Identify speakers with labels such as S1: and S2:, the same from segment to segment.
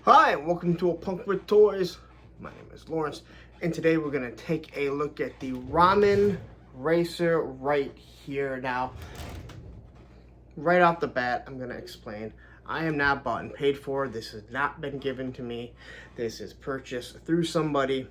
S1: Hi, welcome to A Punk with Toys. My name is Lawrence, and today we're going to take a look at the Ramen Racer right here. Now, right off the bat, I'm going to explain. I am not bought and paid for. This has not been given to me. This is purchased through somebody.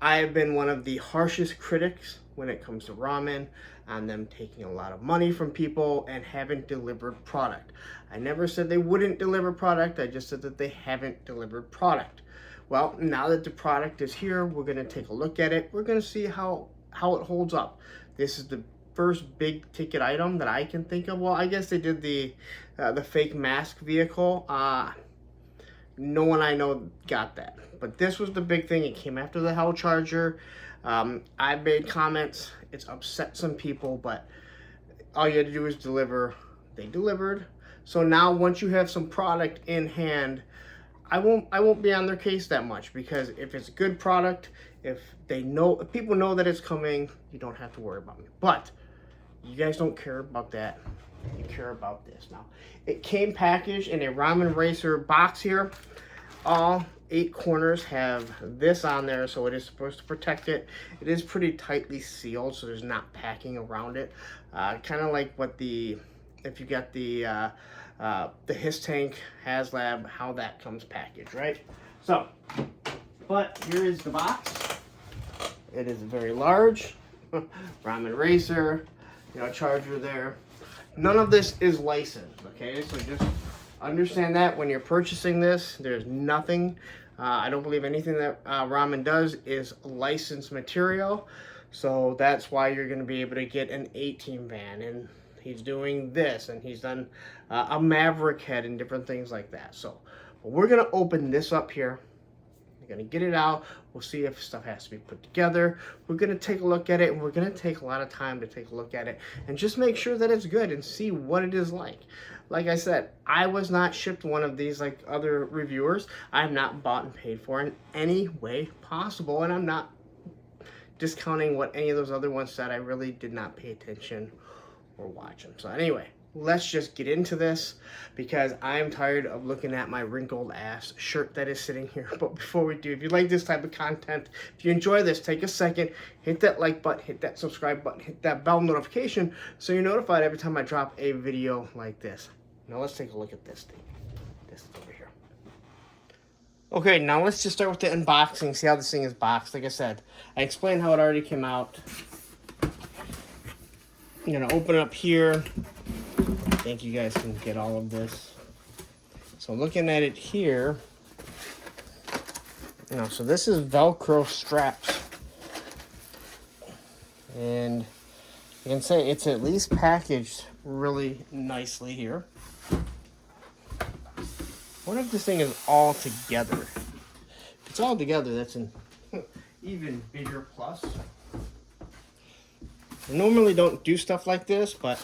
S1: I have been one of the harshest critics when it comes to ramen, on them taking a lot of money from people and haven't delivered product. I never said they wouldn't deliver product, I just said that they haven't delivered product. Well, now that the product is here, we're going to take a look at it. We're going to see how it holds up. This is the first big ticket item that I can think of. Well, I guess they did the fake mask vehicle. No one I know got that. But this was the big thing. It came after the Hell Charger. I made comments. It's upset some people, but all you had to do is deliver. They delivered. So now once you have some product in hand, I won't be on their case that much, because if it's a good product, if people know that it's coming, you don't have to worry about me. But you guys don't care about that. You care about this. Now, it came packaged in a Ramen Racer box here. All 8 corners have this on there, so it is supposed to protect it. It is pretty tightly sealed, so there's not packing around it. Kind of like what if you got the His Tank HasLab, how that comes packaged, right? So, but here is the box. It is very large. Ramen Racer, charger there. None of this is licensed, okay? So just understand that when you're purchasing this, there's nothing. I don't believe anything that Ramen does is licensed material. So that's why you're going to be able to get an 18 van. And he's doing this, and he's done a Maverick head and different things like that. So we're going to open this up here. We're going to get it out. We'll see if stuff has to be put together. We're going to take a look at it, and we're going to take a lot of time to take a look at it and just make sure that it's good and see what it is like. Like I said, I was not shipped one of these like other reviewers. I'm not bought and paid for in any way possible, and I'm not discounting what any of those other ones said. I really did not pay attention or watch them. So anyway, let's just get into this, because I am tired of looking at my wrinkled ass shirt that is sitting here. But before we do, if you like this type of content, if you enjoy this, take a second, hit that like button, hit that subscribe button, hit that bell notification so you're notified every time I drop a video like this. Now let's take a look at this thing. This is over here. Okay, now let's just start with the unboxing, see how this thing is boxed. Like I said, I explained how it already came out. I'm gonna open it up here. I think you guys can get all of this. So looking at it here, so this is Velcro straps. And you can say it's at least packaged really nicely here. What if this thing is all together? If it's all together, that's an even bigger plus. I normally don't do stuff like this, but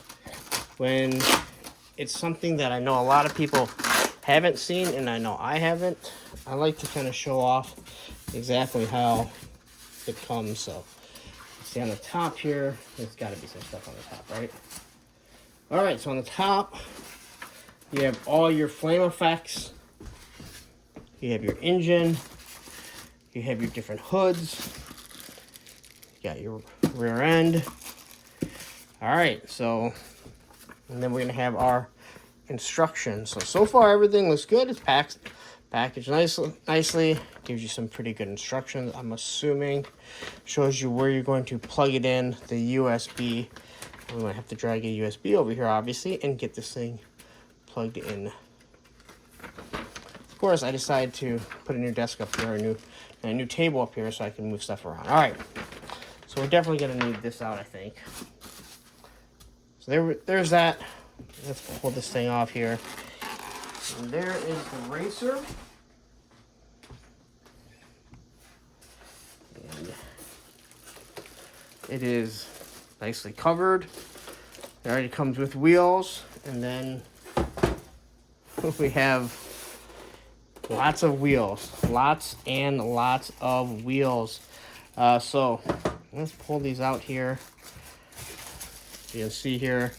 S1: when it's something that I know a lot of people haven't seen, and I know I haven't, I like to kind of show off exactly how it comes. So, see on the top here, there's got to be some stuff on the top, right? All right, so on the top, you have all your flame effects. You have your engine. You have your different hoods. You got your rear end. All right, so, and then we're gonna have our instructions. So far everything looks good. It's packaged nicely. Gives you some pretty good instructions, I'm assuming. Shows you where you're going to plug it in, the USB. We might have to drag a USB over here, obviously, and get this thing plugged in. Of course, I decided to put a new desk up here, a new table up here, so I can move stuff around. All right, so we're definitely gonna need this out, I think. So there's that. Let's pull this thing off here. And there is the racer. And it is nicely covered. It already comes with wheels, and then we have lots of wheels. Lots and lots of wheels. So let's pull these out here. You can see here,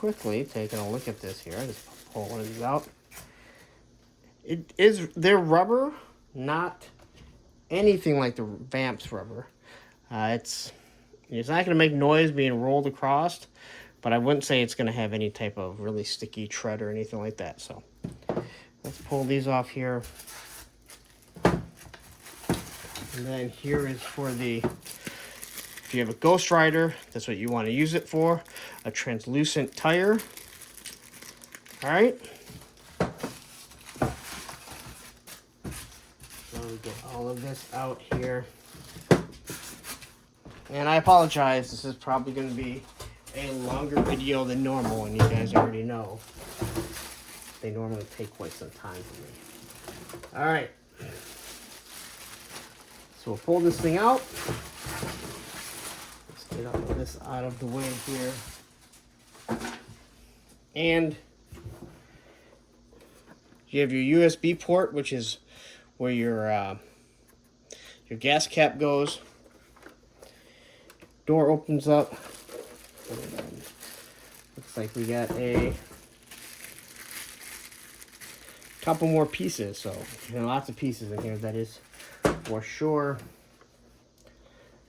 S1: quickly taking a look at this here. I just pull one of these out. They're rubber, not anything like the Vamps rubber. It's not going to make noise being rolled across, but I wouldn't say it's going to have any type of really sticky tread or anything like that. So let's pull these off here. And then here is for if you have a Ghost Rider, that's what you want to use it for, a translucent tire. All right. So we get all of this out here. And I apologize, this is probably going to be a longer video than normal, and you guys already know they normally take quite some time for me. All right. So we'll pull this thing out. Let's get all of this out of the way here. And you have your USB port, which is where your gas cap goes. Door opens up. Looks like we got a couple more pieces. So lots of pieces in here, that is for sure.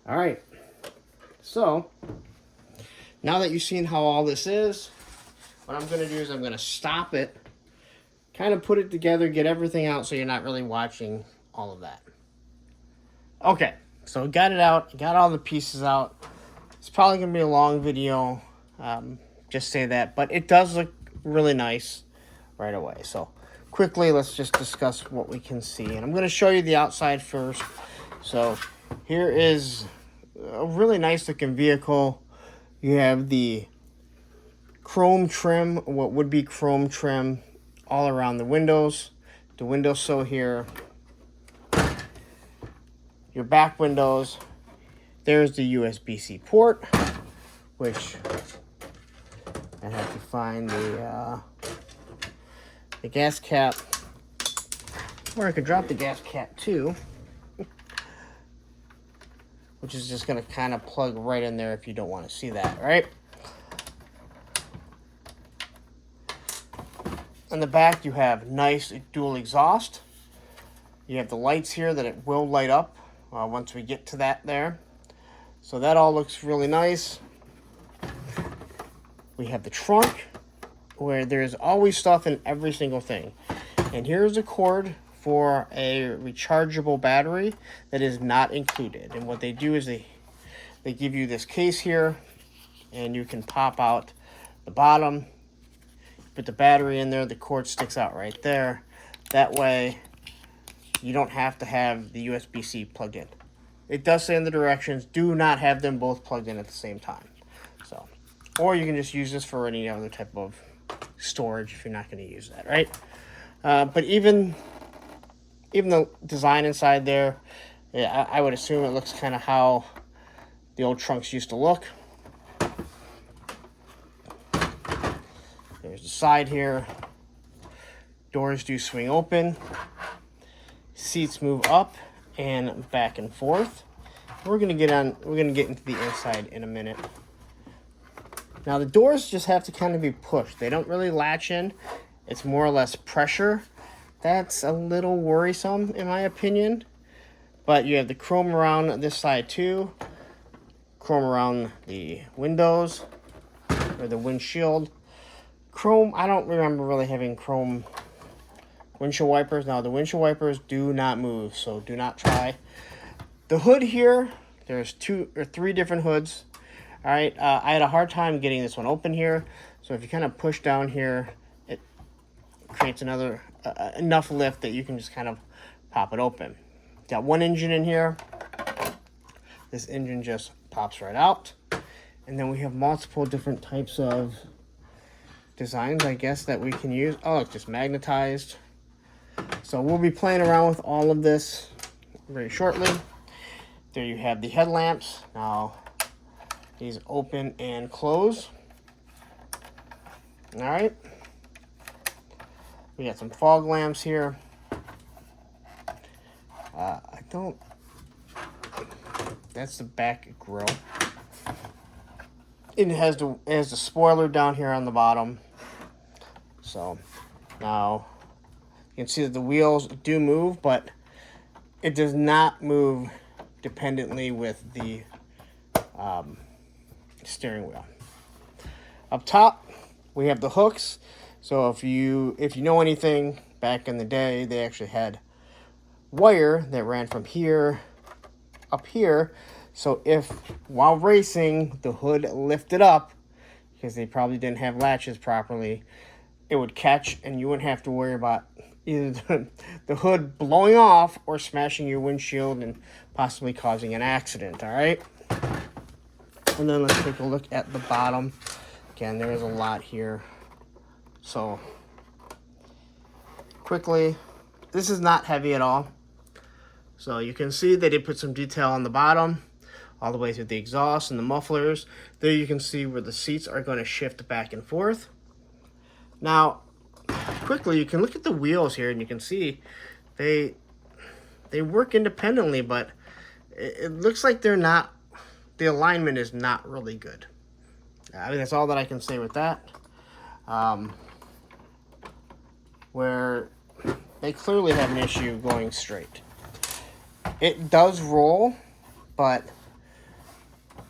S1: All right. So now that you've seen how all this is, what I'm going to do is I'm going to stop it, kind of put it together, get everything out so you're not really watching all of that. Okay, so got it out, got all the pieces out. It's probably going to be a long video, just say that, but it does look really nice right away. So quickly, let's just discuss what we can see. And I'm going to show you the outside first. So here is a really nice looking vehicle. You have the chrome trim, what would be chrome trim, all around the windows. The windowsill here. Your back windows. There's the USB-C port, which I have to find the gas cap. Or I could drop the gas cap too. Which is just going to kind of plug right in there if you don't want to see that, right? On the back, you have nice dual exhaust. You have the lights here that it will light up once we get to that there. So that all looks really nice. We have the trunk, where there's always stuff in every single thing. And here's a cord for a rechargeable battery that is not included. And what they do is they give you this case here, and you can pop out the bottom, put the battery in there, the cord sticks out right there. That way you don't have to have the USB-C plugged in. It does say in the directions, do not have them both plugged in at the same time. So, or you can just use this for any other type of storage if you're not going to use that, right? But even the design inside there, yeah, I would assume it looks kind of how the old trunks used to look. There's the side here. Doors do swing open. Seats move up and back and forth. We're gonna get into the inside in a minute. Now the doors just have to kind of be pushed. They don't really latch in. It's more or less pressure. That's a little worrisome in my opinion. But you have the chrome around this side too. Chrome around the windows or the windshield. Chrome, I don't remember really having chrome windshield wipers. Now the windshield wipers do not move, so do not try. The hood here, there's 2 or 3 different hoods. All right, I had a hard time getting this one open here. So if you kind of push down here, it creates another enough lift that you can just kind of pop it open. Got one engine in here. This engine just pops right out. And then we have multiple different types of designs, I guess, that we can use. Oh, it's just magnetized. So we'll be playing around with all of this very shortly. There you have the headlamps. Now these open and close. All right. We got some fog lamps here. That's the back grill. It has the spoiler down here on the bottom. So Now, you can see that the wheels do move, but it does not move dependently with the steering wheel. Up top, we have the hooks. So if you know anything, back in the day, they actually had wire that ran from here up here. So if while racing the hood lifted up, because they probably didn't have latches properly, it would catch and you wouldn't have to worry about either the hood blowing off or smashing your windshield and possibly causing an accident. All right. And then let's take a look at the bottom. Again, there is a lot here. So quickly, this is not heavy at all. So you can see they did put some detail on the bottom, all the way through the exhaust and the mufflers. There you can see where the seats are going to shift back and forth. Now, quickly, you can look at the wheels here and you can see they work independently, but it looks like they're not, the alignment is not really good. I mean, that's all that I can say with that. Where they clearly have an issue going straight. It does roll, but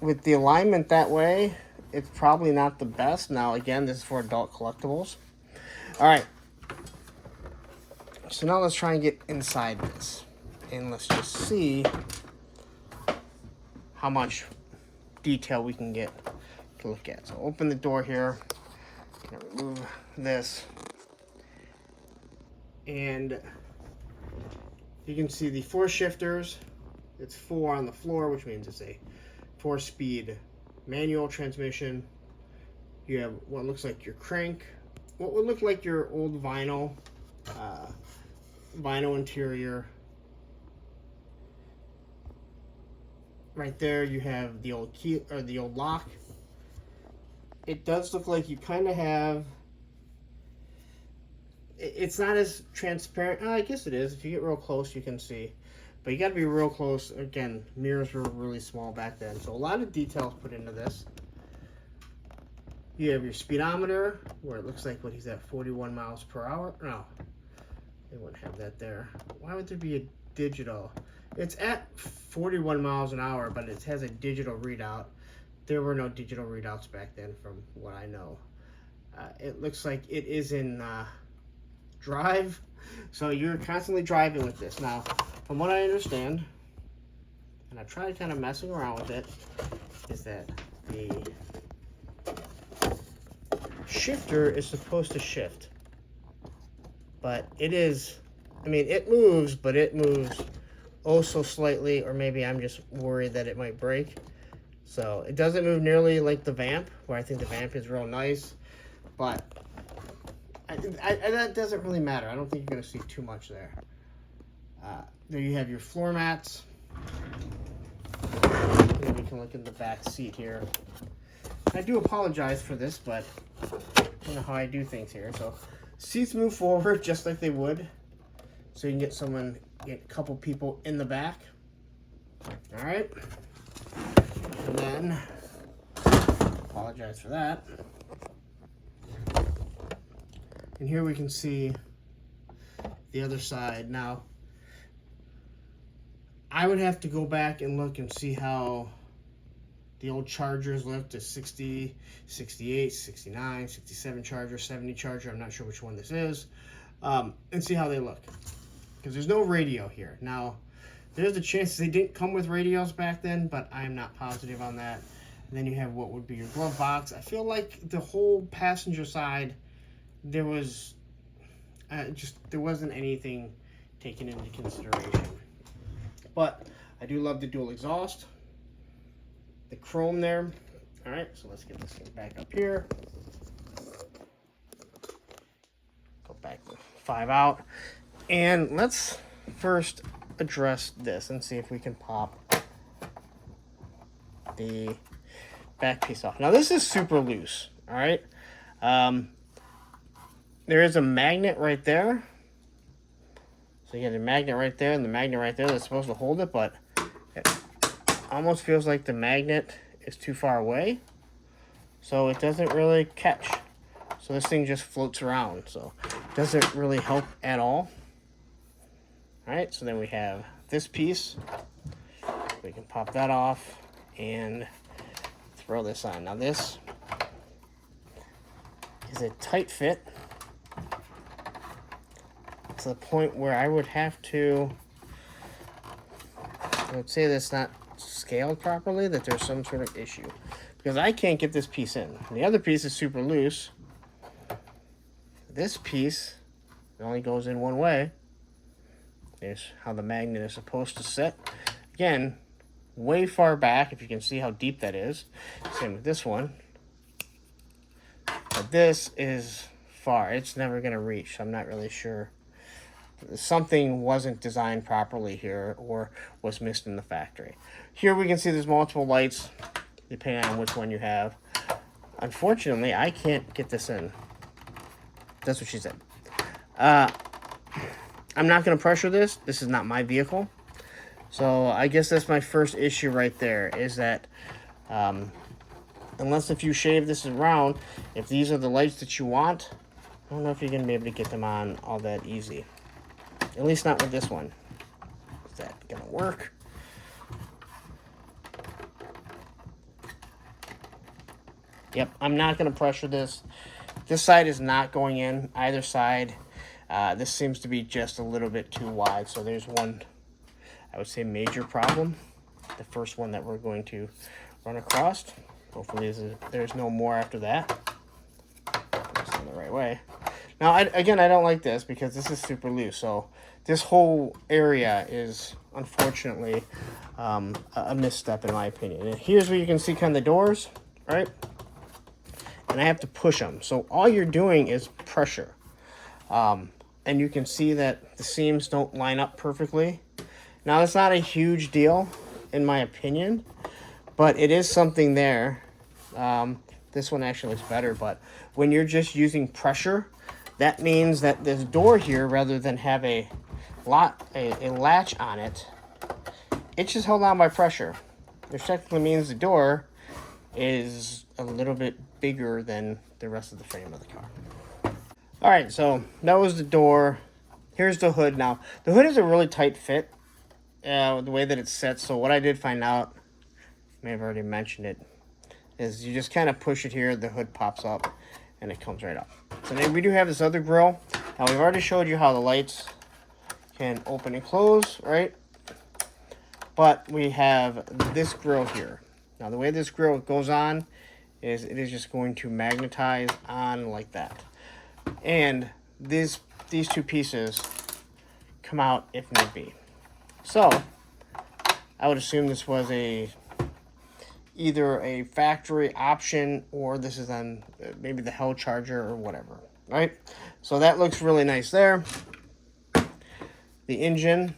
S1: with the alignment that way, it's probably not the best. Now, again, this is for adult collectibles. All right. So now let's try and get inside this. And let's just see how much detail we can get to look at. So open the door here. Remove this. And you can see the 4 shifters. It's 4 on the floor, which means it's a 4-speed manual transmission. You have what looks like your crank, what would look like your old vinyl interior. Right there you have the old key, or the old lock. It does look like you kind of have, it's not as transparent. I guess it is. If you get real close, you can see. But you got to be real close. Again, mirrors were really small back then. So a lot of details put into this. You have your speedometer, where it looks like what he's at, 41 miles per hour. No, they wouldn't have that there. Why would there be a digital? It's at 41 miles an hour, but it has a digital readout. There were no digital readouts back then, from what I know. It looks like it is in drive, so you're constantly driving with this. Now, from what I understand, and I've tried kind of messing around with it, is that the shifter is supposed to shift, but it is, I mean, it moves, but it moves oh so slightly, or maybe I'm just worried that it might break. So it doesn't move nearly like the Vamp, where I think the Vamp is real nice, but that doesn't really matter. I don't think you're going to see too much there. There you have your floor mats. And we can look in the back seat here. I do apologize for this, but I don't know how I do things here. So seats move forward just like they would, so you can get a couple people in the back. All right. And then, apologize for that. And here we can see the other side. Now, I would have to go back and look and see how the old Chargers looked, a 60, 68, 69, 67 Charger, 70 Charger. I'm not sure which one this is. And see how they look. Because there's no radio here. Now, there's a chance they didn't come with radios back then, but I'm not positive on that. And then you have what would be your glove box. I feel like the whole passenger side, there was there wasn't anything taken into consideration. But I do love the dual exhaust, the chrome there. All right, so let's get this thing back up here. Go back 5 out, and let's first address this and see if we can pop the back piece off. Now this is super loose. All right. There is a magnet right there. So you get a magnet right there and the magnet right there that's supposed to hold it, but it almost feels like the magnet is too far away, so it doesn't really catch. So this thing just floats around, so doesn't really help at all. All right, so then we have this piece. We can pop that off and throw this on. Now this is a tight fit to the point where I would have to, I would say that's not scaled properly, that there's some sort of issue. Because I can't get this piece in. The other piece is super loose. This piece only goes in one way. There's how the magnet is supposed to sit. Again, way far back, if you can see how deep that is. Same with this one. But this is far. It's never going to reach. I'm not really sure. Something wasn't designed properly here or was missed in the factory. Here we can see there's multiple lights depending on which one you have. Unfortunately, I can't get this in. That's what she said. I'm not going to pressure this. This is not my vehicle. So I guess that's my first issue right there, is that unless if you shave this around, if these are the lights that you want, I don't know if you're going to be able to get them on all that easy. At least not with this one. Is that going to work? Yep, I'm not going to pressure this. This side is not going in, either side. This seems to be just a little bit too wide. So there's one, I would say, major problem. The first one that we're going to run across. Hopefully there's no more after that. It's in the right way. Now, again, I don't like this because this is super loose. So this whole area is, unfortunately, a misstep in my opinion. And here's where you can see kind of the doors, right? And I have to push them. So all you're doing is pressure. And you can see that the seams don't line up perfectly. Now, it's not a huge deal, in my opinion, but it is something there. This one actually looks better, but when you're just using pressure, that means that this door here, rather than have a latch on it, it's just held on by pressure, which technically means the door is a little bit bigger than the rest of the frame of the car. All right, so that was the door. Here's the hood now. The hood is a really tight fit, the way that it's set. So what I did find out, may have already mentioned it, is you just kind of push it here, the hood pops up, and it comes right up. So then we do have this other grill. Now, we've already showed you how the lights can open and close, right? But we have this grill here. Now, the way this grill goes on is it is just going to magnetize on like that. And these two pieces come out if need be. So I would assume this was either a factory option or this is on maybe the Hell Charger or whatever, right? So that looks really nice there. The engine,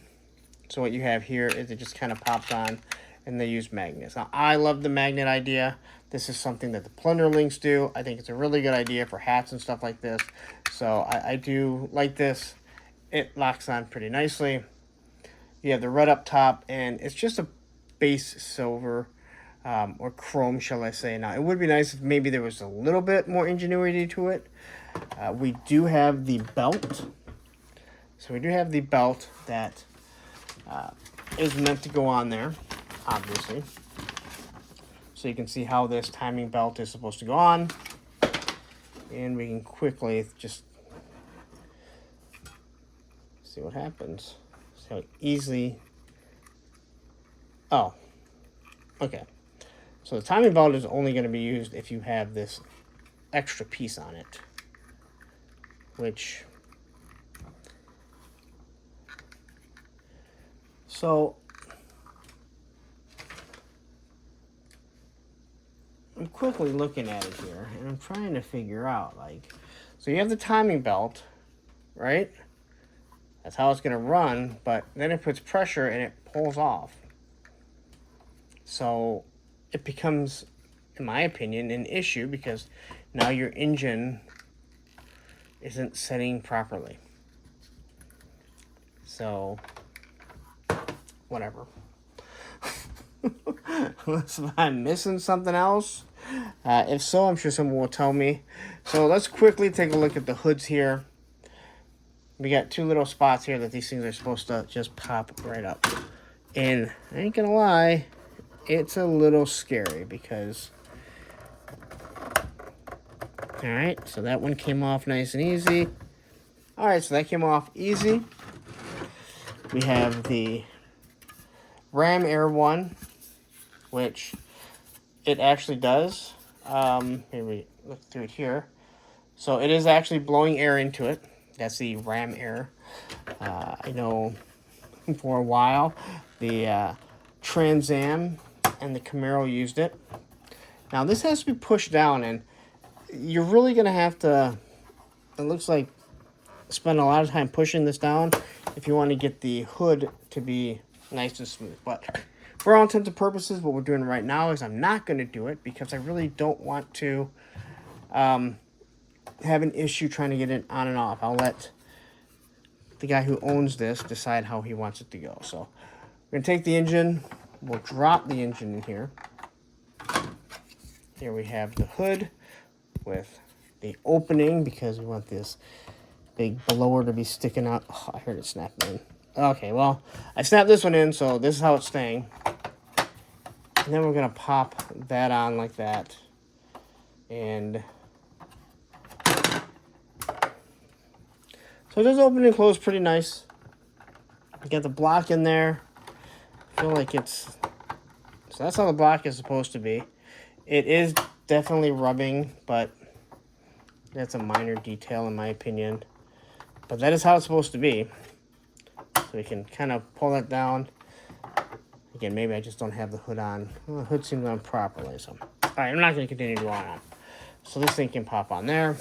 S1: so what you have here is it just kind of pops on and they use magnets. Now, I love the magnet idea. This is something that the Plunderlings do. I think it's a really good idea for hats and stuff like this. So I do like this. It locks on pretty nicely. You have the red up top, and it's just a base silver or chrome, shall I say. Now, it would be nice if maybe there was a little bit more ingenuity to it. We do have the belt. So we do have the belt that is meant to go on there, obviously. So you can see how this timing belt is supposed to go on. And we can quickly just see what happens. See how easily... Oh, okay. So the timing belt is only going to be used if you have this extra piece on it. Which... So... I'm quickly looking at it here, and I'm trying to figure out, like, so you have the timing belt, right? That's how it's going to run, but then it puts pressure and it pulls off. So it becomes, in my opinion, an issue because now your engine isn't setting properly. So, whatever. Unless I'm missing something else, If so, I'm sure someone will tell me. So let's quickly take a look at the hoods here. We got two little spots here that these things are supposed to just pop right up. And I ain't gonna lie, it's a little scary because... Alright, so that one came off nice and easy. Alright, so that came off easy. We have the Ram Air one, which it actually does. Here we look through it here. So it is actually blowing air into it. That's the Ram Air. I know for a while the Trans Am and the Camaro used it. Now this has to be pushed down, and you're really going to have to, it looks like, spend a lot of time pushing this down if you want to get the hood to be nice and smooth. But for all intents and purposes, what we're doing right now is I'm not going to do it because I really don't want to have an issue trying to get it on and off. I'll let the guy who owns this decide how he wants it to go. So we're going to take the engine. We'll drop the engine in here. Here we have the hood with the opening because we want this big blower to be sticking out. Oh, I heard it snapping in. Okay, well, I snapped this one in, so this is how it's staying. And then we're going to pop that on like that. And so it does open and close pretty nice. You got the block in there. I feel like it's... So that's how the block is supposed to be. It is definitely rubbing, but that's a minor detail in my opinion. But that is how it's supposed to be. So we can kind of pull that down. Again, maybe I just don't have the hood on. Well, the hood seems on properly. So, all right, I'm not going to continue to go on. So this thing can pop on there.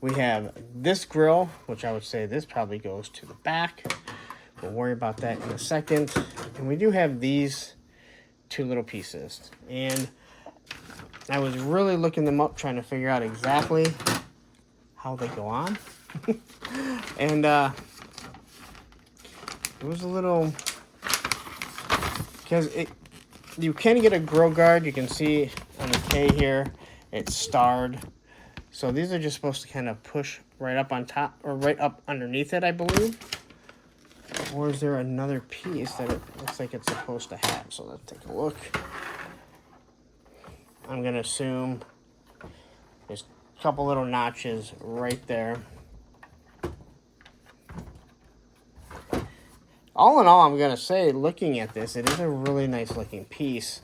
S1: We have this grill, which I would say this probably goes to the back. We'll worry about that in a second. And we do have these two little pieces. And I was really looking them up, trying to figure out exactly how they go on. And it was a little... Because you can get a grill guard. You can see on the K here, it's starred. So these are just supposed to kind of push right up on top, or right up underneath it, I believe. Or is there another piece that it looks like it's supposed to have? So let's take a look. I'm going to assume there's a couple little notches right there. All in all, I'm going to say, looking at this, it is a really nice looking piece.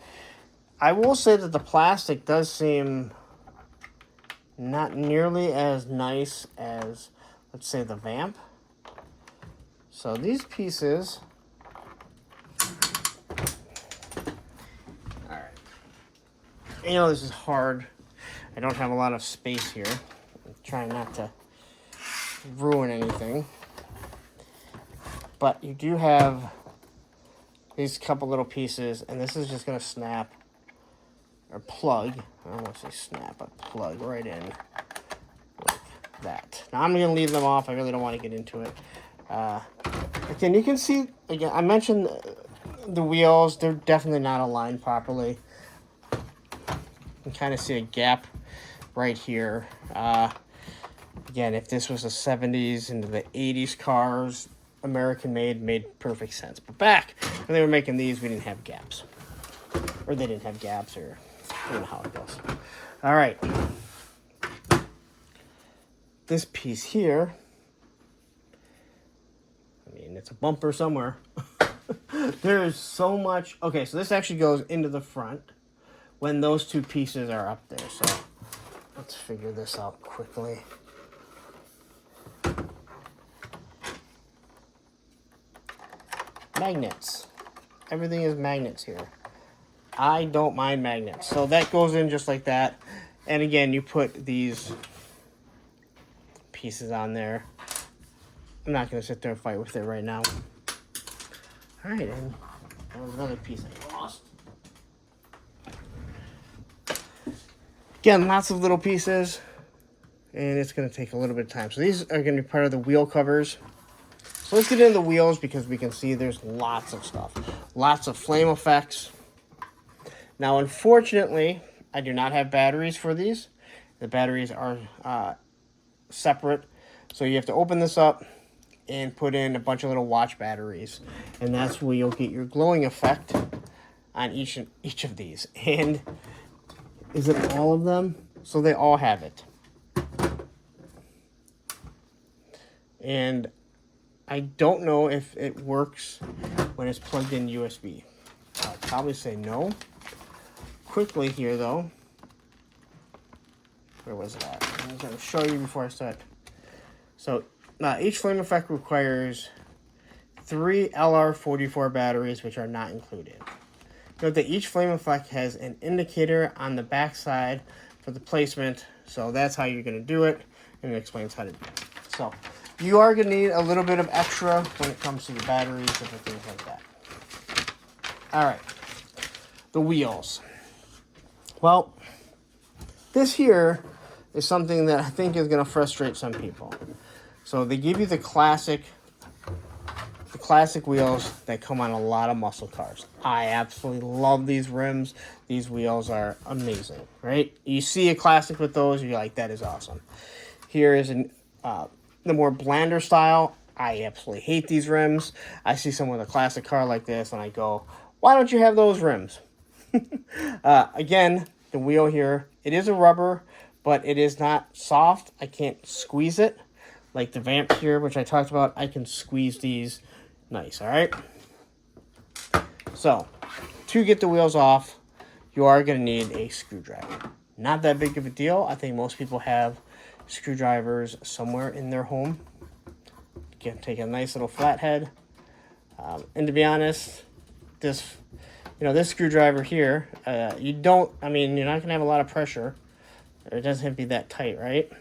S1: I will say that the plastic does seem not nearly as nice as, let's say, the Vamp. So these pieces... Alright. You know, this is hard. I don't have a lot of space here. I'm trying not to ruin anything. But you do have these couple little pieces, and this is just going to snap, or plug, I don't want to say snap, but plug right in like that. Now I'm going to leave them off, I really don't want to get into it. Again, you can see, again, I mentioned the wheels, they're definitely not aligned properly. You can kind of see a gap right here. Again, if this was the 70s into the 80s cars, American made perfect sense. But back when they were making these, we didn't have gaps. Or they didn't have gaps, or I don't know how it goes. All right. This piece here, I mean, it's a bumper somewhere. There's so much. Okay, so this actually goes into the front when those two pieces are up there. So let's figure this out quickly. Magnets. Everything is magnets here. I don't mind magnets. So that goes in just like that. And again, you put these pieces on there. I'm not going to sit there and fight with it right now. Alright, and there was another piece I lost. Again, lots of little pieces. And it's going to take a little bit of time. So these are going to be part of the wheel covers. So let's get into the wheels because we can see there's lots of stuff. Lots of flame effects. Now, unfortunately, I do not have batteries for these. The batteries are separate. So you have to open this up and put in a bunch of little watch batteries. And that's where you'll get your glowing effect on each of these. And is it all of them? So they all have it. And I don't know if it works when it's plugged in USB. I'll probably say no. Quickly here, though. Where was it at? I was going to show you before I start. So each flame effect requires 3 LR44 batteries, which are not included. Note that each flame effect has an indicator on the back side for the placement. So that's how you're going to do it, and it explains how to do it. So you are going to need a little bit of extra when it comes to the batteries and things like that. All right, the wheels. Well, this here is something that I think is going to frustrate some people. So they give you the classic wheels that come on a lot of muscle cars. I absolutely love these rims. These wheels are amazing, right? You see a classic with those, you're like, that is awesome. Here is the more blander style. I absolutely hate these rims. I see someone with a classic car like this, and I go, why don't you have those rims? Again, the wheel here, it is a rubber, but it is not soft. I can't squeeze it. Like the vamp here, which I talked about, I can squeeze these nice, all right? So, to get the wheels off, you are going to need a screwdriver. Not that big of a deal. I think most people have screwdrivers somewhere in their home. You can take a nice little flathead. And to be honest, this screwdriver here, you're not going to have a lot of pressure. It doesn't have to be that tight, right?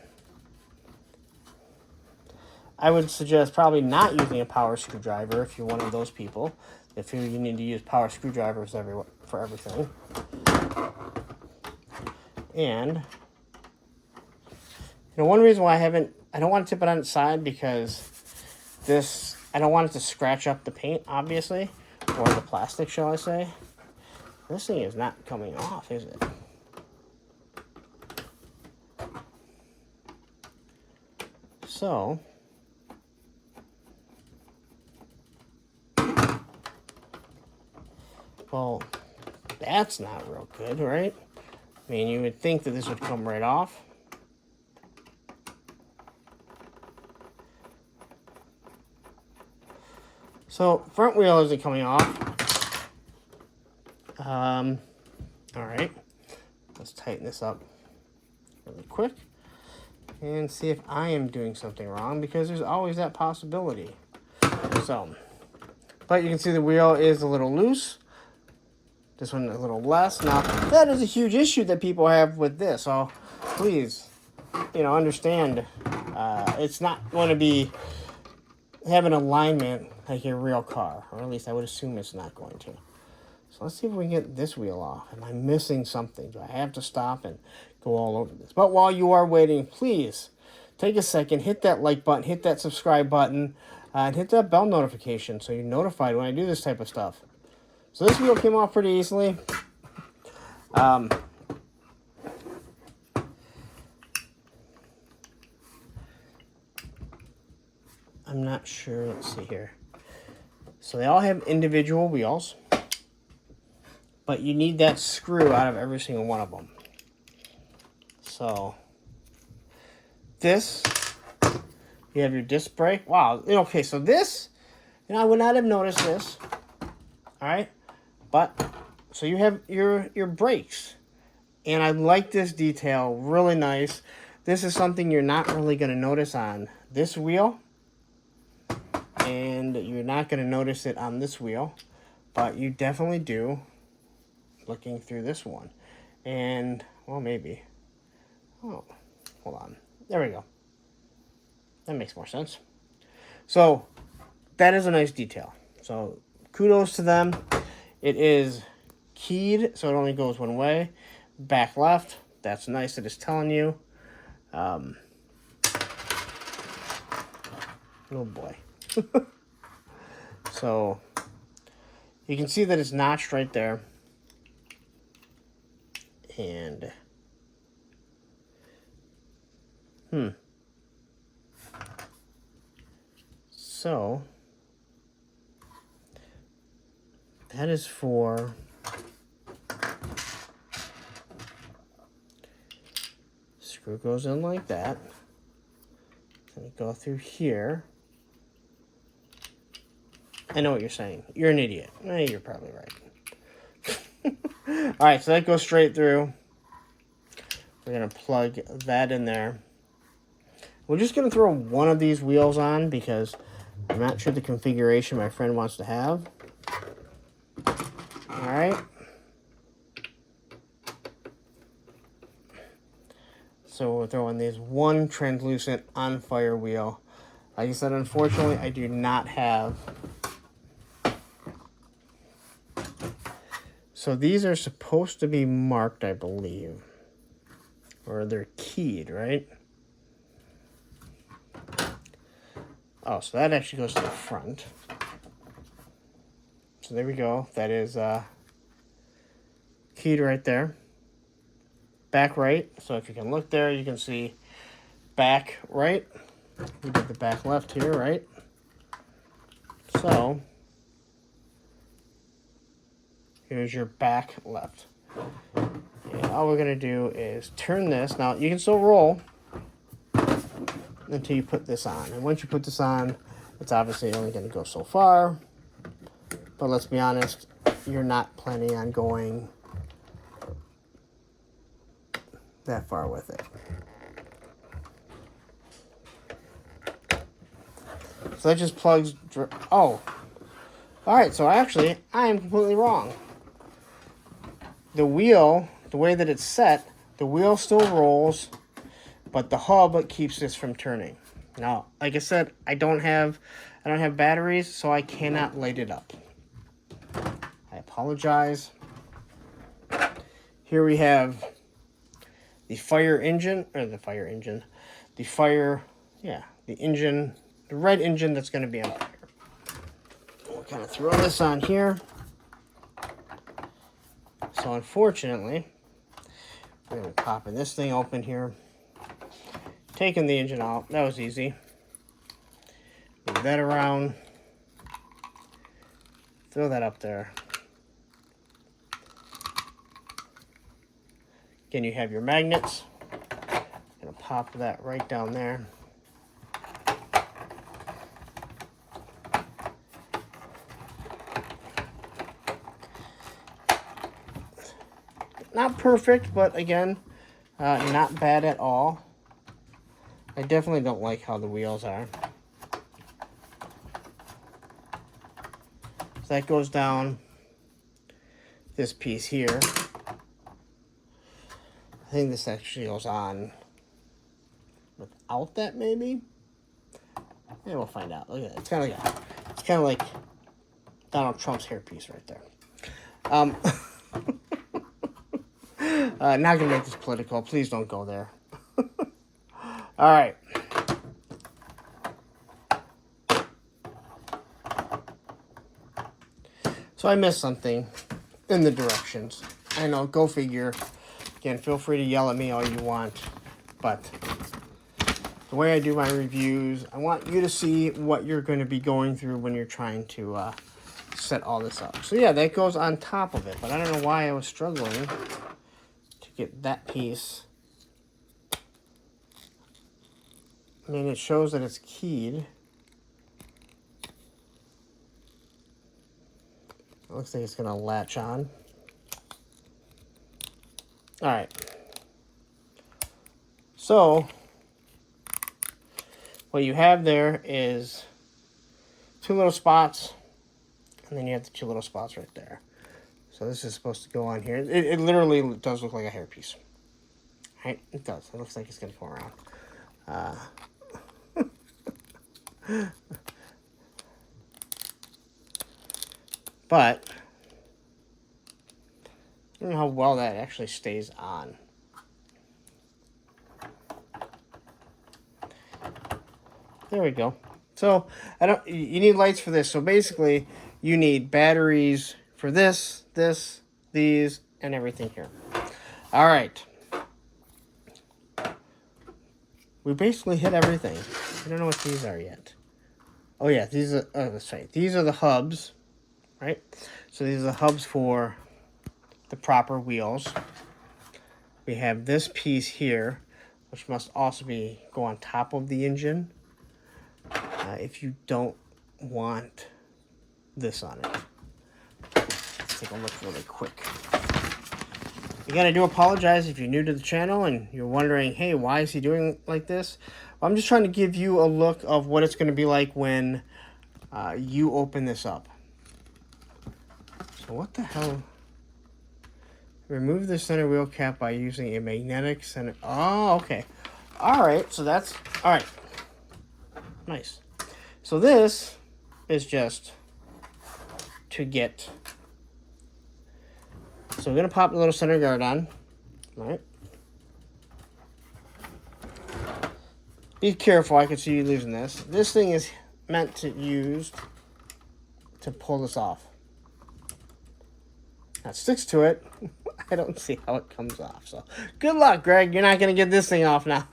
S1: I would suggest probably not using a power screwdriver if you're one of those people. If you need to use power screwdrivers for everything. And one reason why I don't want to tip it on its side, because I don't want it to scratch up the paint, obviously, or the plastic, shall I say. This thing is not coming off, is it? So, well, that's not real good, right? I mean, you would think that this would come right off. So, front wheel isn't coming off. All right. Let's tighten this up really quick and see if I am doing something wrong, because there's always that possibility. So, but you can see the wheel is a little loose. This one a little less. Now, that is a huge issue that people have with this. So, please, understand, it's not going to be having alignment like your real car, or at least I would assume it's not going to. So let's see if we can get this wheel off. Am I missing something? Do I have to stop and go all over this? But while you are waiting, please take a second, hit that like button, hit that subscribe button, and hit that bell notification so you're notified when I do this type of stuff. So this wheel came off pretty easily. I'm not sure. Let's see here. So they all have individual wheels, but you need that screw out of every single one of them. So this, you have your disc brake. Wow. Okay, so this, I would not have noticed this. All right. But, so you have your brakes. And I like this detail. Really nice. This is something you're not really going to notice on this wheel. And you're not going to notice it on this wheel. But you definitely do looking through this one. And, well, maybe. Oh, hold on. There we go. That makes more sense. So, that is a nice detail. So, kudos to them. It is keyed, so it only goes one way. Back left. That's nice that it's telling you. Oh, boy. So, you can see that it's notched right there. And so that is for screw goes in like that. Then you go through here. I know what you're saying. You're an idiot. You're probably right. All right, so that goes straight through. We're going to plug that in there. We're just going to throw one of these wheels on because I'm not sure the configuration my friend wants to have. All right. So we're throwing these one translucent on fire wheel. Like I said, unfortunately, I do not have. So these are supposed to be marked, I believe. Or they're keyed, right? Oh, so that actually goes to the front. So there we go. That is keyed right there. Back right. So if you can look there, you can see back right. We did the back left here, right? So here's your back left. And all we're going to do is turn this. Now, you can still roll until you put this on. And once you put this on, it's obviously only going to go so far. But let's be honest, you're not planning on going that far with it. So that just plugs. Oh. All right, so actually, I am completely wrong. The wheel, the way that it's set, the wheel still rolls, but the hub keeps this from turning. Now, like I said, I don't have batteries, so I cannot light it up. I apologize. Here we have the fire engine, the red engine that's going to be on fire. We'll kind of throw this on here. So unfortunately, we're going to be popping this thing open here. Taking the engine out. That was easy. Move that around. Throw that up there. Again, you have your magnets. Going to pop that right down there. Not perfect, but again, not bad at all. I definitely don't like how the wheels are. So that goes down this piece here. I think this actually goes on without that, maybe. Yeah, we'll find out. Look at that. It's kind of like Donald Trump's hairpiece right there. Not gonna make this political. Please don't go there. All right. So I missed something in the directions. I know, go figure. Again, feel free to yell at me all you want, but the way I do my reviews, I want you to see what you're going to be going through when you're trying to set all this up. So yeah, that goes on top of it, but I don't know why I was struggling to get that piece. I mean, it shows that it's keyed. It looks like it's going to latch on. All right. So what you have there is two little spots, and then you have the two little spots right there. So this is supposed to go on here. It literally does look like a hairpiece. Right? It does. It looks like it's going to go around. But I don't know how well that actually stays on. There we go. So you need lights for this. So basically you need batteries for this, these, and everything here. All right. We basically hit everything. I don't know what these are yet. Oh yeah, these are, that's right. These are the hubs, right? So these are the hubs for the proper wheels. We have this piece here, which must also go on top of the engine. If you don't want this on it. Let's take a look really quick. Again, I do apologize if you're new to the channel and you're wondering, hey, why is he doing like this? Well, I'm just trying to give you a look of what it's going to be like when you open this up. So what the hell? Remove the center wheel cap by using a magnetic center. Oh, okay. All right, so that's, all right. Nice. So this is just to get, so we're going to pop the little center guard on, all right? Be careful, I can see you losing this. This thing is meant to use to pull this off. Now it sticks to it. I don't see how it comes off, so good luck, Greg. You're not going to get this thing off now.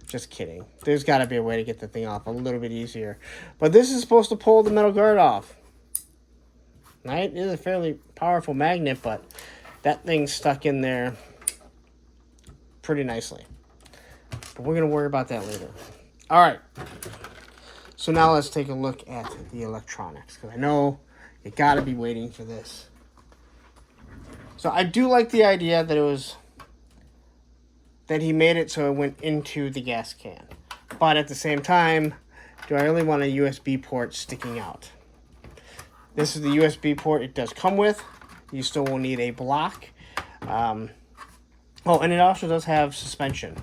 S1: Just kidding. There's got to be a way to get the thing off a little bit easier. But this is supposed to pull the metal guard off. Right? It is a fairly powerful magnet, but that thing's stuck in there pretty nicely. But we're going to worry about that later. All right. So now let's take a look at the electronics, because I know you got to be waiting for this. So I do like the idea that he made it so it went into the gas can. But at the same time, do I really want a USB port sticking out? This is the USB port it does come with. You still will need a block. Oh, and it also does have suspension.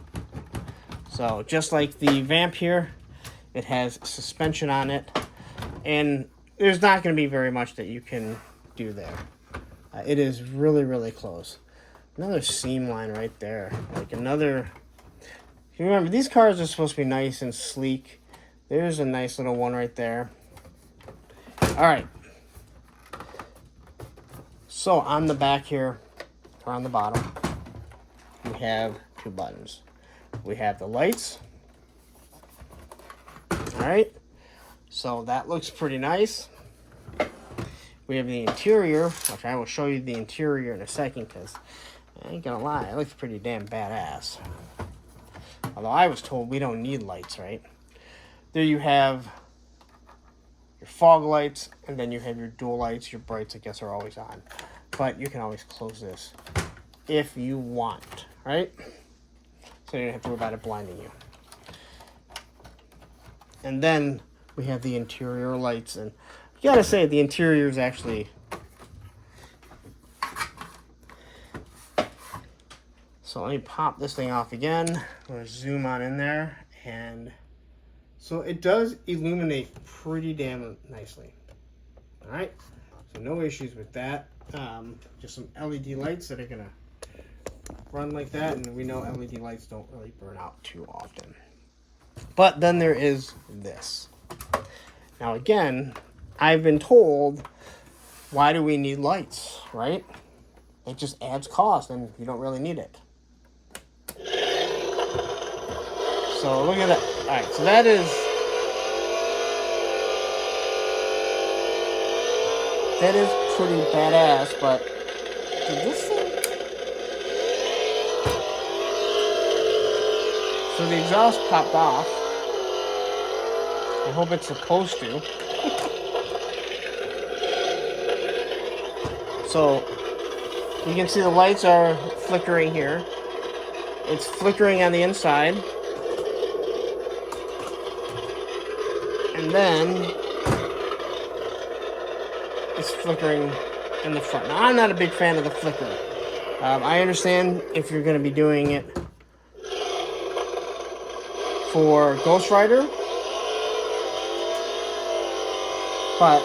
S1: So just like the Vamp here, it has suspension on it. And there's not going to be very much that you can do there. It is really, really close. Another seam line right there. Like another... You remember, these cars are supposed to be nice and sleek. There's a nice little one right there. Alright. So, on the back here, or on the bottom, we have two buttons. We have the lights. Alright. So, that looks pretty nice. We have the interior, which I will show you the interior in a second, because I ain't gonna lie, it looks pretty damn badass. Although I was told we don't need lights, right? There you have your fog lights, and then you have your dual lights. Your brights, I guess, are always on. But you can always close this if you want, right? So you don't have to worry about it blinding you. And then we have the interior lights, and you gotta say, the interior is actually... So let me pop this thing off again. I'm gonna zoom on in there, and so it does illuminate pretty damn nicely. All right, so no issues with that. Just some LED lights that are gonna run like that, and we know LED lights don't really burn out too often. But then there is this. Now again, I've been told, why do we need lights, right? It just adds cost, and you don't really need it. So look at that. All right, so that is pretty badass. But did this thing? So the exhaust popped off. I hope it's supposed to. So you can see the lights are flickering here. It's flickering on the inside. And then it's flickering in the front. Now, I'm not a big fan of the flicker. I understand if you're going to be doing it for Ghost Rider. But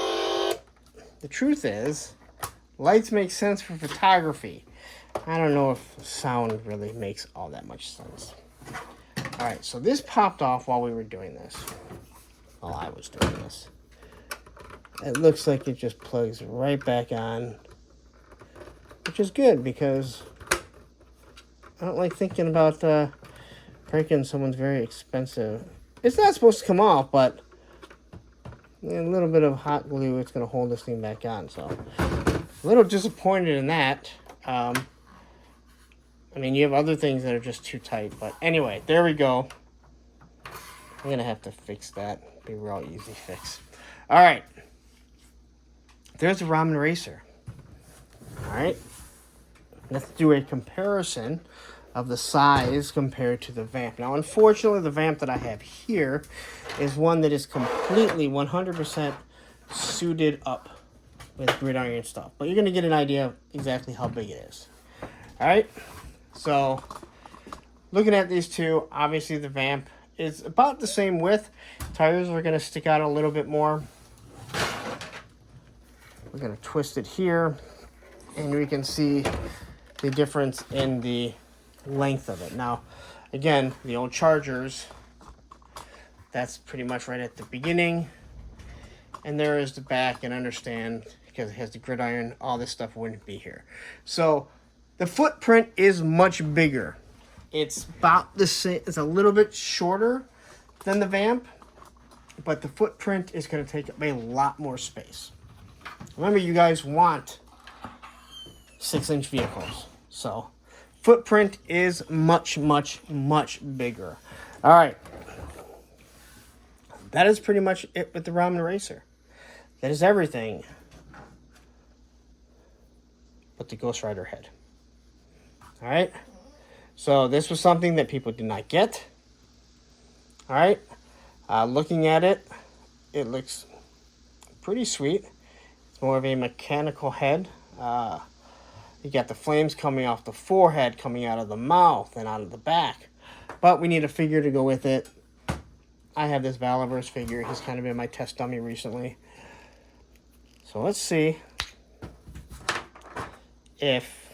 S1: the truth is, lights make sense for photography. I don't know if sound really makes all that much sense. Alright, so this popped off while we were doing this. While I was doing this. It looks like it just plugs right back on. Which is good because I don't like thinking about breaking someone's very expensive. It's not supposed to come off, but a little bit of hot glue, it's going to hold this thing back on. So a little disappointed in that. I mean, you have other things that are just too tight. But anyway, there we go. I'm going to have to fix that. Be a real easy fix. All right. There's the Ramen Racer. All right. Let's do a comparison of the size compared to the vamp. Now, unfortunately, the vamp that I have here is one that is completely 100% suited up with gridiron stuff. But you're going to get an idea of exactly how big it is. All right. So, looking at these two, obviously the vamp is about the same width. Tires are going to stick out a little bit more. We're going to twist it here, and we can see the difference in the length of it. Now, again, the old Chargers, that's pretty much right at the beginning. And there is the back, and understand, because it has the gridiron, all this stuff wouldn't be here. So, the footprint is much bigger. It's about the same. It's a little bit shorter than the vamp, but the footprint is going to take up a lot more space. Remember, you guys want 6-inch vehicles. So, footprint is much, much, much bigger. All right. That is pretty much it with the Ramen Racer. That is everything but the Ghost Rider head. All right. So, this was something that people did not get. All right. Looking at it, it looks pretty sweet. It's more of a mechanical head. You got the flames coming off the forehead, coming out of the mouth, and out of the back. But we need a figure to go with it. I have this Valaverse figure. He's kind of been my test dummy recently. So let's see if...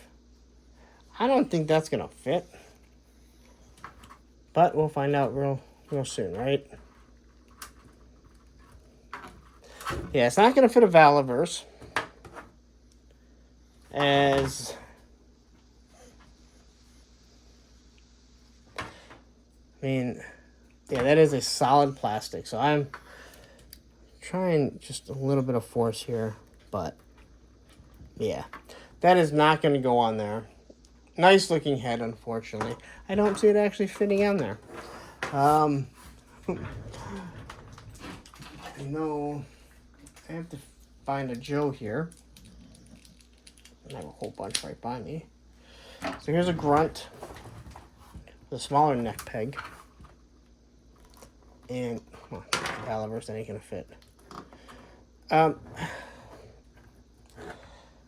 S1: I don't think that's going to fit. But we'll find out real soon, right? Yeah, it's not going to fit a Valaverse. As I mean, yeah, that is a solid plastic. So I'm trying just a little bit of force here, but yeah, that is not going to go on there. Nice looking head, unfortunately. I don't see it actually fitting on there. No, I have to find a Joe here. I have a whole bunch right by me. So here's a grunt, the smaller neck peg, and Valaverse, that ain't gonna fit.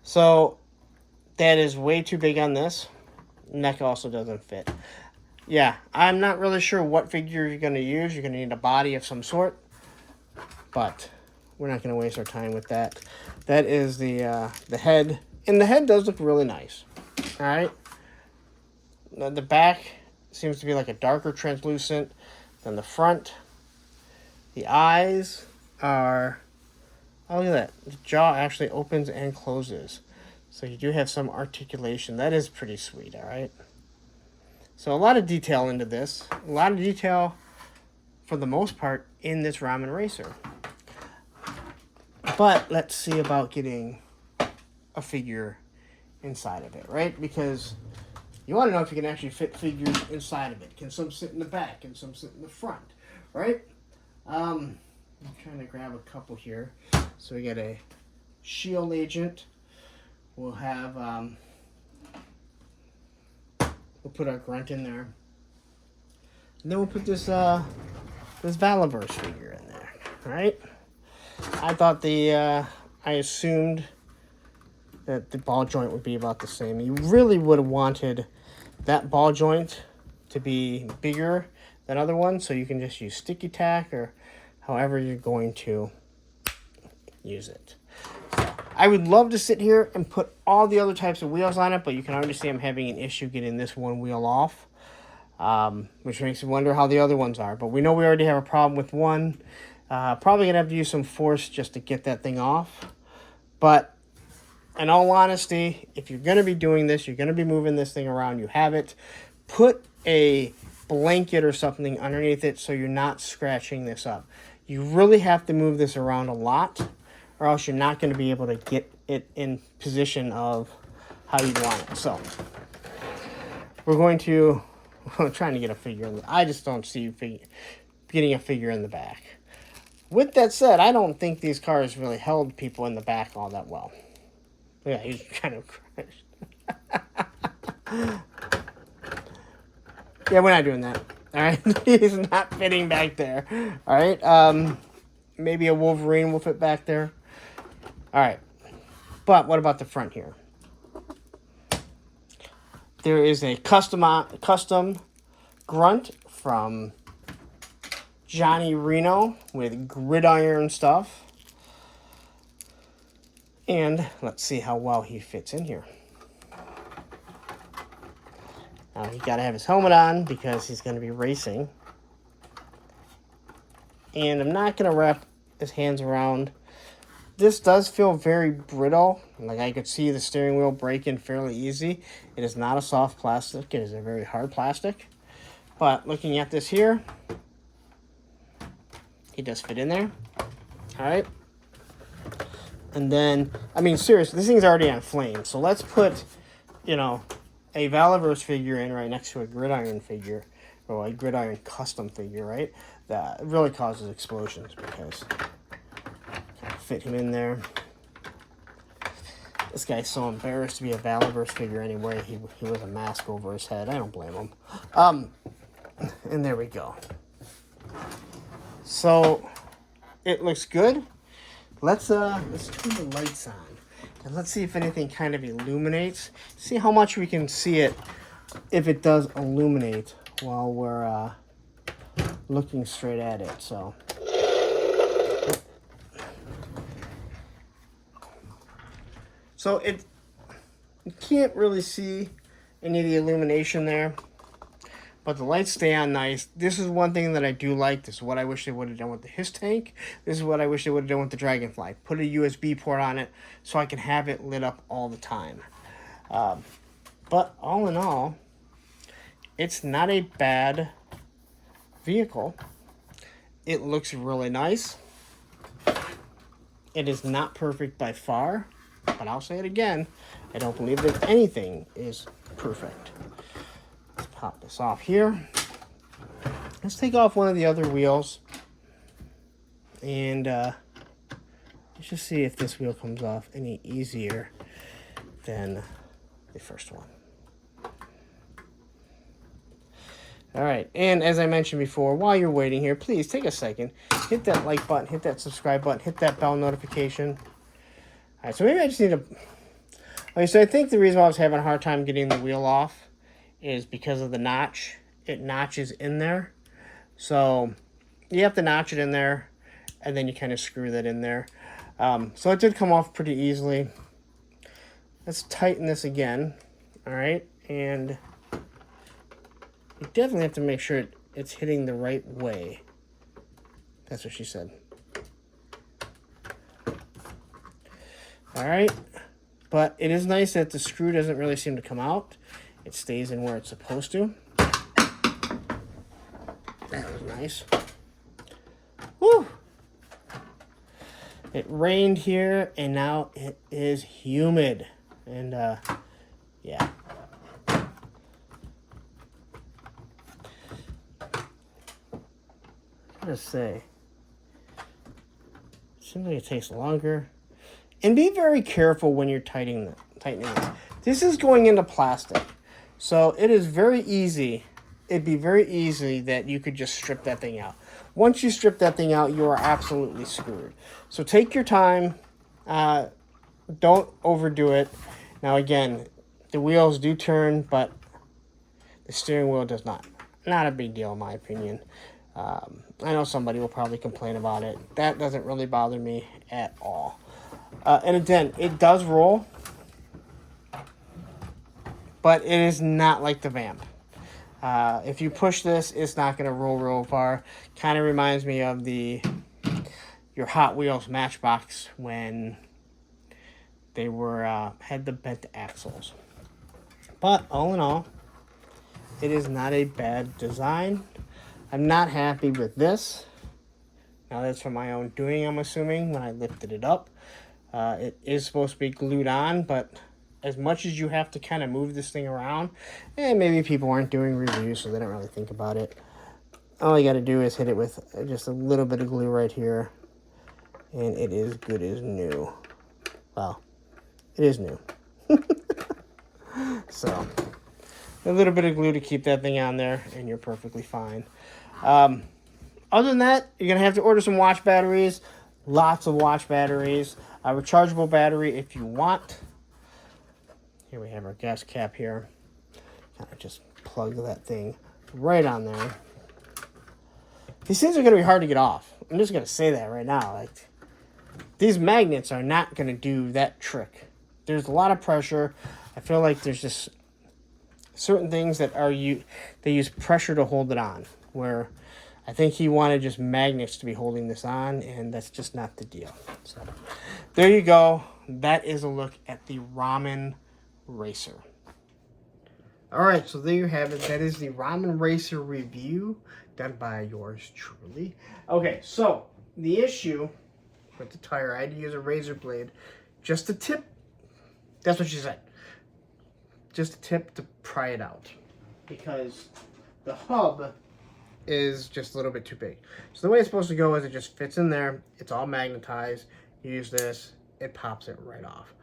S1: So that is way too big on this. Neck also doesn't fit. Yeah, I'm not really sure what figure you're gonna use. You're gonna need a body of some sort, but we're not gonna waste our time with that. That is the head. And the head does look really nice. All right. The back seems to be like a darker translucent than the front. The eyes are... Oh, look at that. The jaw actually opens and closes. So you do have some articulation. That is pretty sweet, all right? So a lot of detail into this. A lot of detail, for the most part, in this Ramen Racer. But let's see about getting a figure inside of it, right? Because you want to know if you can actually fit figures inside of it. Can some sit in the back? Can some sit in the front? Right? I'm trying to grab a couple here. So we got a shield agent. We'll have we'll put our grunt in there, and then we'll put this this Valaverse figure in there. Right? I thought I assumed that the ball joint would be about the same. You really would have wanted that ball joint to be bigger than other ones, so you can just use sticky tack or however you're going to use it. So I would love to sit here and put all the other types of wheels on it, but you can already see I'm having an issue getting this one wheel off, which makes me wonder how the other ones are. But we know we already have a problem with one. Probably going to have to use some force just to get that thing off. But in all honesty, if you're going to be doing this, you're going to be moving this thing around, you have it, put a blanket or something underneath it so you're not scratching this up. You really have to move this around a lot, or else you're not going to be able to get it in position of how you want it. So we're going to, I'm trying to get a figure in I just don't see getting a figure in the back. With that said, I don't think these cars really held people in the back all that well. Yeah, he's kind of crushed. Yeah, we're not doing that. All right, he's not fitting back there. All right, maybe a Wolverine will fit back there. All right, but what about the front here? There is a custom grunt from Johnny Reno with gridiron stuff. And let's see how well he fits in here. Now, he's got to have his helmet on because he's going to be racing. And I'm not going to wrap his hands around. This does feel very brittle. Like I could see the steering wheel breaking fairly easy. It is not a soft plastic. It is a very hard plastic. But looking at this here, he does fit in there. All right. And then, I mean, seriously, this thing's already on flame. So let's put, you know, a Valaverse figure in right next to a gridiron figure, or a gridiron custom figure, right? That really causes explosions because fit him in there. This guy's so embarrassed to be a Valaverse figure anyway. He wears a mask over his head. I don't blame him. And there we go. So it looks good. Let's turn the lights on and let's see if anything kind of illuminates. See how much we can see it if it does illuminate while we're looking straight at it. So you can't really see any of the illumination there, but the lights stay on nice. This is one thing that I do like. This is what I wish they would have done with the His tank. This is what I wish they would have done with the Dragonfly. Put a USB port on it so I can have it lit up all the time. But all in all, it's not a bad vehicle. It looks really nice. It is not perfect by far, but I'll say it again. I don't believe that anything is perfect. Let's pop this off here. Let's take off one of the other wheels. And let's just see if this wheel comes off any easier than the first one. All right, and as I mentioned before, while you're waiting here, please take a second, hit that like button, hit that subscribe button, hit that bell notification. All right, so maybe I just need to... Okay, so I think the reason why I was having a hard time getting the wheel off is because of the notch. It notches in there. So you have to notch it in there, and then you kind of screw that in there. So it did come off pretty easily. Let's tighten this again. All right, and you definitely have to make sure it's hitting the right way. That's what she said. All right, but it is nice that the screw doesn't really seem to come out. It stays in where it's supposed to. That was nice. Woo! It rained here, and now it is humid. And, yeah. I gotta say, it seems like it takes longer. And be very careful when you're tightening this. This is going into plastic. So it is very easy. It'd be very easy that you could just strip that thing out. Once you strip that thing out, you are absolutely screwed. So take your time. Don't overdo it. Now again, the wheels do turn, but the steering wheel does not. Not a big deal in my opinion. I know somebody will probably complain about it. That doesn't really bother me at all. And again, it does roll, but it is not like the Vamp. If you push this, it's not going to roll real far. Kind of reminds me of your Hot Wheels Matchbox when they were had the bent axles. But all in all, it is not a bad design. I'm not happy with this. Now that's from my own doing, I'm assuming, when I lifted it up. It is supposed to be glued on, but as much as you have to kind of move this thing around, and maybe people aren't doing reviews, so they don't really think about it. All you got to do is hit it with just a little bit of glue right here, and it is good as new. Well, it is new. So, a little bit of glue to keep that thing on there, and you're perfectly fine. Other than that, you're going to have to order some watch batteries. Lots of watch batteries. A rechargeable battery if you want. Here we have our gas cap here. Kind of just plug that thing right on there. These things are going to be hard to get off. I'm just going to say that right now. Like, these magnets are not going to do that trick. There's a lot of pressure. I feel like there's just certain things that they use pressure to hold it on, where I think he wanted just magnets to be holding this on, and that's just not the deal. So there you go. That is a look at the Ramen Racer. All right, so there you have it. That is the Ramen Racer review done by yours truly. Okay, so the issue with the tire, I had to use a razor blade just to tip. That's what she said. Just a tip to pry it out, because the hub is just a little bit too big. So the way it's supposed to go is it just fits in there. It's all magnetized. You use this, it pops it right off.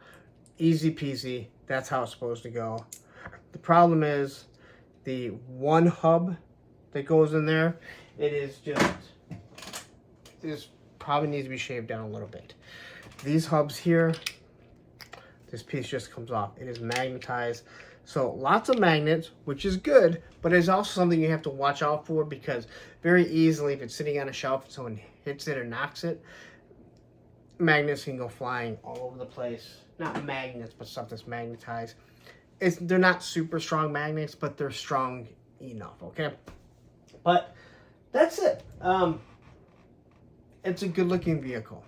S1: Easy peasy. That's how it's supposed to go. The problem is the one hub that goes in there, it probably needs to be shaved down a little bit. These hubs here, this piece just comes off. It is magnetized. So lots of magnets, which is good, but it's also something you have to watch out for, because very easily, if it's sitting on a shelf and someone hits it or knocks it, magnets can go flying all over the place. Not magnets, but stuff that's magnetized. They're not super strong magnets, but they're strong enough, okay? But that's it. It's a good looking vehicle.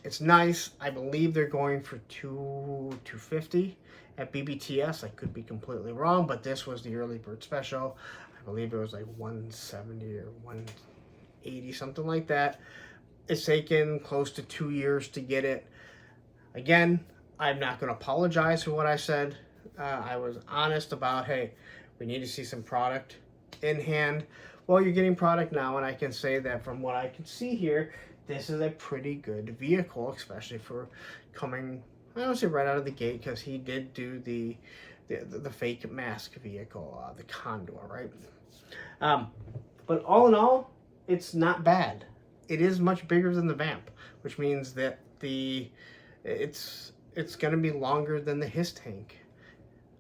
S1: It's nice. I believe they're going for $250 at BBTS. I could be completely wrong, but this was the early bird special. I believe it was like $170 or $180, something like that. It's taken close to 2 years to get it. Again, I'm not going to apologize for what I said. I was honest about, hey, we need to see some product in hand. Well, you're getting product now, and I can say that from what I can see here, this is a pretty good vehicle, especially for coming, I don't say right out of the gate, because he did do the fake mask vehicle, the Condor, right? But all in all, it's not bad. It is much bigger than the Vamp, which means that it's going to be longer than the His tank.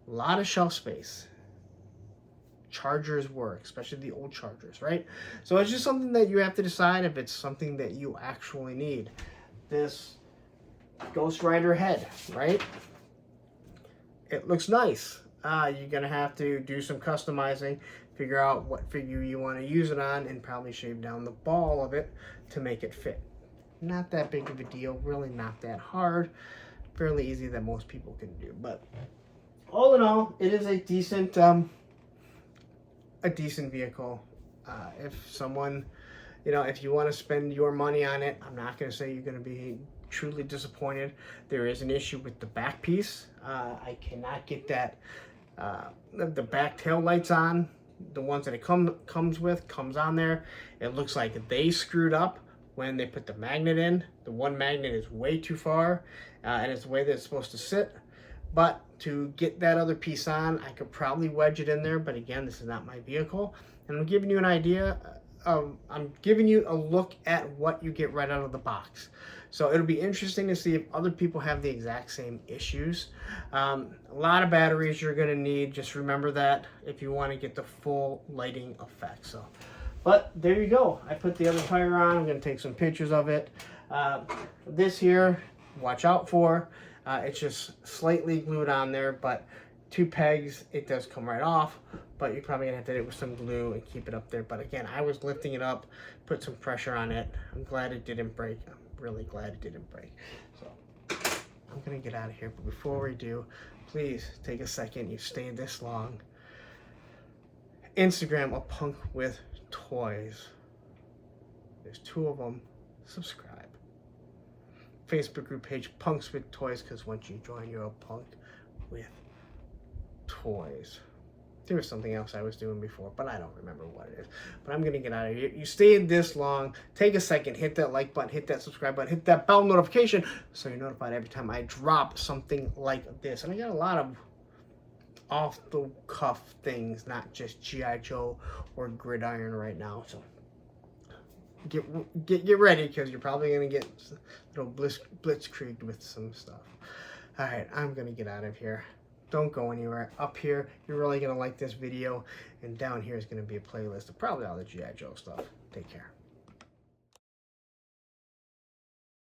S1: A lot of shelf space. Chargers work, especially the old chargers, right? So it's just something that you have to decide if it's something that you actually need. This Ghost Rider head, right? It looks nice. You're gonna have to do some customizing, figure out what figure you want to use it on, and probably shave down the ball of it to make it fit. Not that big of a deal, really not that hard. Fairly easy that most people can do. But all in all, it is a decent vehicle. If someone, if you want to spend your money on it, I'm not going to say you're going to be truly disappointed. There is an issue with the back piece. I cannot get that, the back tail lights on. The ones that it comes on there. It looks like they screwed up when they put the magnet in. The one magnet is way too far, and it's the way that it's supposed to sit. But to get that other piece on, I could probably wedge it in there. But again, this is not my vehicle. And I'm giving you an idea. I'm giving you a look at what you get right out of the box. So it'll be interesting to see if other people have the exact same issues. A lot of batteries you're going to need. Just remember that if you want to get the full lighting effect. So, but there you go. I put the other tire on. I'm going to take some pictures of it. This here, watch out for. It's just slightly glued on there, but 2 pegs, it does come right off, but you're probably gonna have to hit it with some glue and keep it up there. But again, I was lifting it up, put some pressure on it. I'm glad it didn't break. I'm really glad it didn't break. So, I'm gonna get out of here, but before we do, please take a second. You've stayed this long. Instagram, A Punk with Toys. There's 2 of them. Subscribe. Facebook group page, Punks with Toys, because once you join, you're a punk with toys. There was something else I was doing before, but I don't remember what it is. But I'm going to get out of here. You stayed this long. Take a second. Hit that like button. Hit that subscribe button. Hit that bell notification so you're notified every time I drop something like this. And I got a lot of off-the-cuff things, not just G.I. Joe or Gridiron right now. So get ready, because you're probably going to get a little blitzkrieg with some stuff. All right, I'm going to get out of here. Don't go anywhere. Up here, you're really going to like this video. And down here is going to be a playlist of probably all the G.I. Joe stuff. Take care.